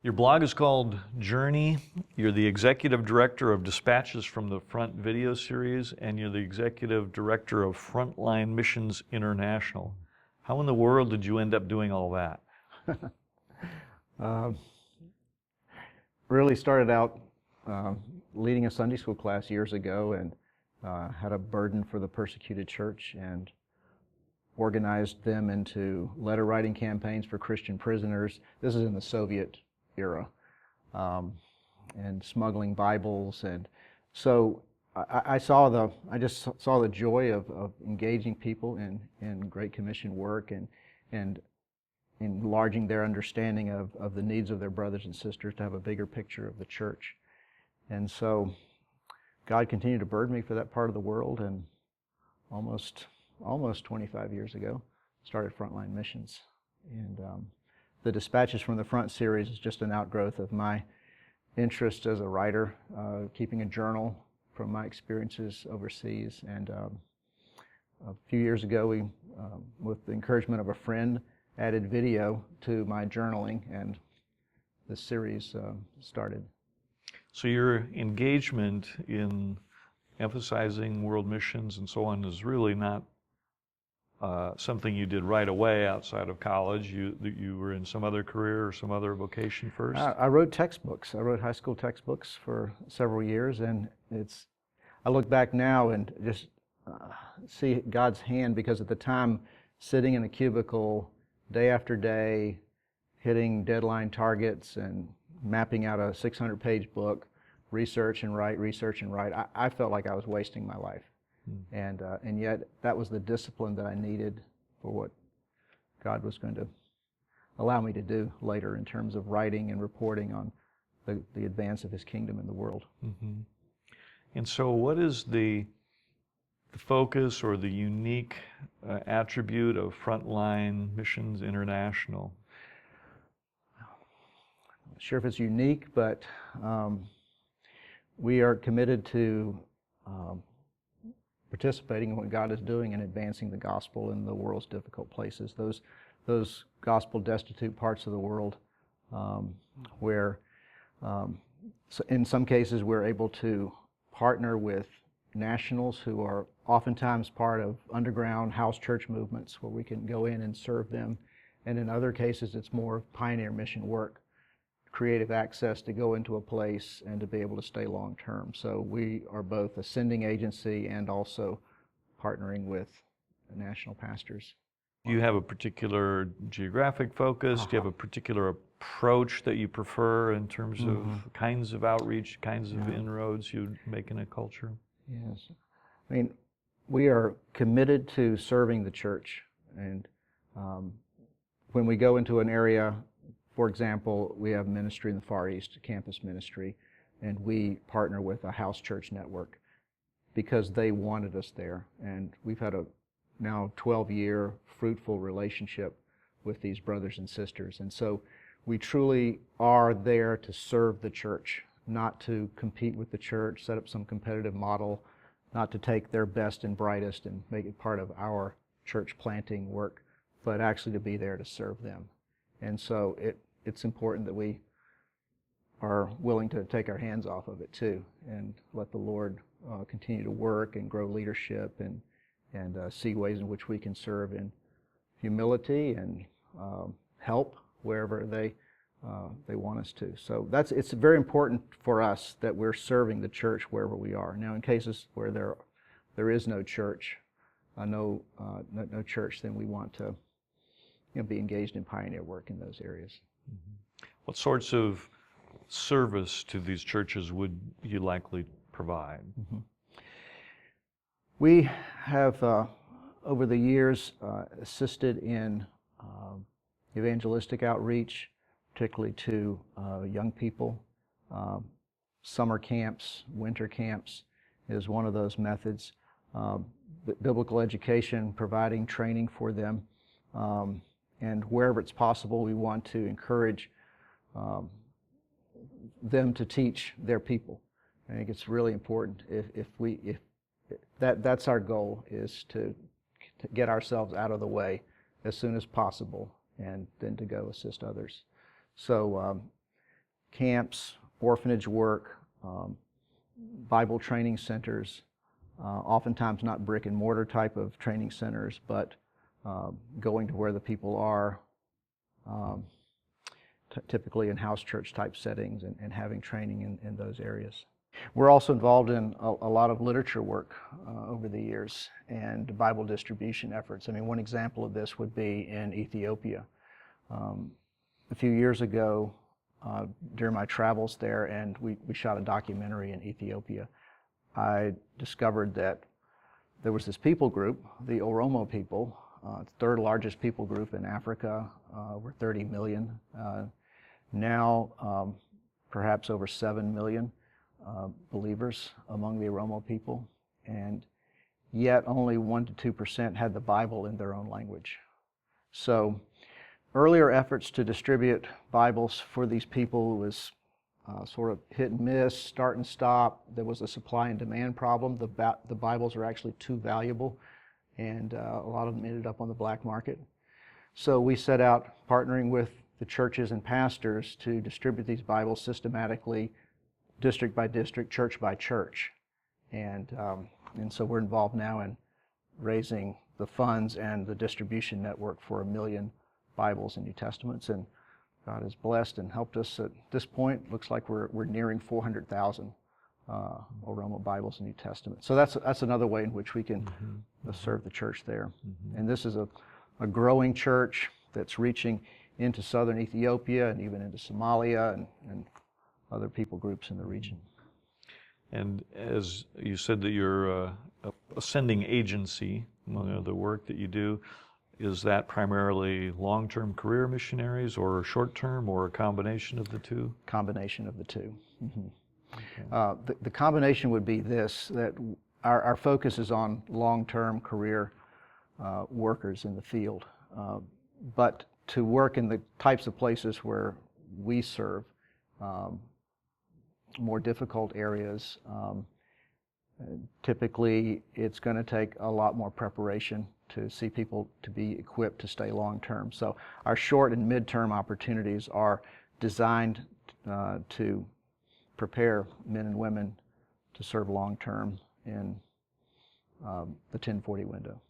Your blog is called Journey. You're the executive director of Dispatches from the Front video series, and you're the executive director of Frontline Missions International. How in the world did you end up doing all that? Really started out leading a Sunday school class years ago, and had a burden for the persecuted church and organized them into letter writing campaigns for Christian prisoners. This is in the Soviet era, and smuggling Bibles. And so I just saw the joy of engaging people in Great Commission work and enlarging their understanding of the needs of their brothers and sisters to have a bigger picture of the church. And so God continued to burden me for that part of the world, and almost 25 years ago started Frontline Missions. And the Dispatches from the Front series is just an outgrowth of my interest as a writer, keeping a journal from my experiences overseas. And a few years ago, we, with the encouragement of a friend, added video to my journaling, and the series started. So your engagement in emphasizing world missions and so on is really not something you did right away outside of college. You were in some other career or some other vocation first? I wrote textbooks. I wrote high school textbooks for several years, and I look back now and just see God's hand, because at the time, sitting in a cubicle day after day, hitting deadline targets and mapping out a 600-page book, research and write, I felt like I was wasting my life. And yet that was the discipline that I needed for what God was going to allow me to do later in terms of writing and reporting on the advance of His kingdom in the world. Mm-hmm. And so what is the focus or the unique attribute of Frontline Missions International? I'm not sure if it's unique, but we are committed to participating in what God is doing and advancing the gospel in the world's difficult places, those gospel-destitute parts of the world, where so in some cases we're able to partner with nationals who are oftentimes part of underground house church movements, where we can go in and serve them. And in other cases it's more pioneer mission work, creative access to go into a place and to be able to stay long term. So we are both a sending agency and also partnering with national pastors. Do you have a particular geographic focus? Do you have a particular approach that you prefer in terms of kinds of outreach, kinds of inroads you make in a culture? Yes. I mean, we are committed to serving the church. And when we go into an area, for example, we have ministry in the Far East, campus ministry, and we partner with a house church network because they wanted us there. And we've had a now 12-year fruitful relationship with these brothers and sisters. And so we truly are there to serve the church, not to compete with the church, set up some competitive model, not to take their best and brightest and make it part of our church planting work, but actually to be there to serve them. And so it's important that we are willing to take our hands off of it too, and let the Lord continue to work and grow leadership, and see ways in which we can serve in humility and help wherever they want us to. So it's very important for us that we're serving the church wherever we are. Now, in cases where there is no church, no church, then we want to be engaged in pioneer work in those areas. Mm-hmm. What sorts of service to these churches would you likely provide? Mm-hmm. We have, over the years, assisted in evangelistic outreach, particularly to young people. Summer camps, winter camps is one of those methods. Biblical education, providing training for them. And wherever it's possible, we want to encourage them to teach their people. I think it's really important if that's our goal, is to get ourselves out of the way as soon as possible, and then to go assist others. So camps, orphanage work, Bible training centers, oftentimes not brick and mortar type of training centers, but going to where the people are, typically in house church type settings, and having training in those areas. We're also involved in a lot of literature work over the years and Bible distribution efforts. I mean, one example of this would be in Ethiopia. A few years ago, during my travels there, and we shot a documentary in Ethiopia, I discovered that there was this people group, the Oromo people, third largest people group in Africa, over 30 million. Now, perhaps over 7 million believers among the Oromo people, and yet only 1% to 2% had the Bible in their own language. So earlier efforts to distribute Bibles for these people was sort of hit and miss, start and stop. There was a supply and demand problem. The Bibles are actually too valuable, and a lot of them ended up on the black market. So we set out partnering with the churches and pastors to distribute these Bibles systematically, district by district, church by church. And so we're involved now in raising the funds and the distribution network for 1 million Bibles and New Testaments. And God has blessed and helped us at this point. Looks like we're nearing 400,000 Oromo Bibles and New Testaments. So that's another way in which we can serve the church there. And this is a growing church that's reaching into southern Ethiopia and even into Somalia and other people groups in the region. And as you said that you're a sending agency, among other work that you do, is that primarily long-term career missionaries or short-term or a combination of the two? Combination of the two. Okay. The combination would be this, that our focus is on long-term career workers in the field. But to work in the types of places where we serve, more difficult areas, typically it's going to take a lot more preparation to see people to be equipped to stay long-term. So our short and mid-term opportunities are designed to prepare men and women to serve long-term in the 1040 window.